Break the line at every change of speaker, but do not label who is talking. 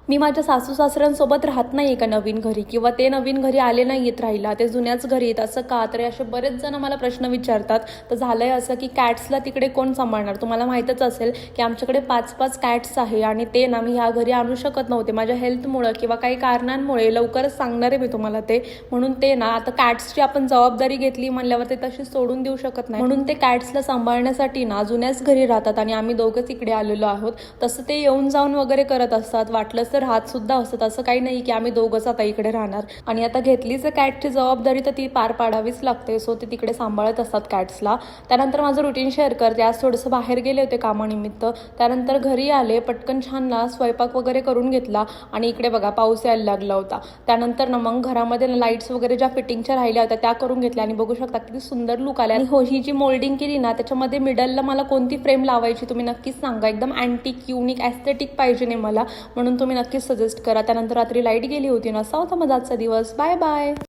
मी माझ्या सासू-सासऱ्यांसोबत राहत नाही एका नवीन घरी किंवा ते नवीन घरी आले नाही आहेत राहायला, ते जुन्याच घरी आहेत असं का? तर असे बरेच जण मला प्रश्न विचारतात. तर झालंय असं की कॅट्सला तिकडे कोण सांभाळणार? तुम्हाला माहीतच असेल की आमच्याकडे 5-5 कॅट्स आहे आणि ते ना मी ह्या घरी आणू शकत नव्हते माझ्या हेल्थमुळं किंवा काही कारणांमुळे. लवकरच सांगणार आहे मी तुम्हाला ते. म्हणून ते ना आता कॅट्सची आपण जबाबदारी घेतली म्हणल्यावर ते तशी सोडून देऊ शकत नाही. म्हणून ते कॅट्सला सांभाळण्यासाठी ना जुन्याच घरी राहतात आणि आम्ही दोघंच इकडे आलेलो आहोत. तसं ते येऊन जाऊन वगैरे करत असतात, वाटलं राहत सुद्धा असतात. असं काही नाही की आम्ही दोघंच आता इकडे राहणार. आणि आता घेतलीच कॅटची जबाबदारी तर ती पार पाडावीच लागते. सो ते तिकडे सांभाळत असतात कॅट्सला. त्यानंतर माझं रुटीन शेअर करते. आज थोडंसं बाहेर गेले होते कामानिमित्त, त्यानंतर घरी आले, पटकन छान ना स्वयंपाक वगैरे करून घेतला आणि इकडे बघा पाऊस यायला लागला होता. त्यानंतर ना मग घरामध्ये लाईट्स वगैरे ज्या फिटिंगच्या राहिल्या होत्या त्या करून घेतल्या आणि बघू शकता किती सुंदर लुक आला. आणि हो, ही जी मोल्डिंग केली ना त्याच्यामध्ये मिडलला मला कोणती फ्रेम लावायची तुम्ही नक्कीच सांगा. एकदम अँटिक युनिक ॲस्थेटिक पाहिजे नाही मला, म्हणून तुम्ही नक्कीच सजेस्ट करा. त्यानंतर रात्री लाईट गेली होती ना. असा होता माझा आजचा दिवस. Bye bye.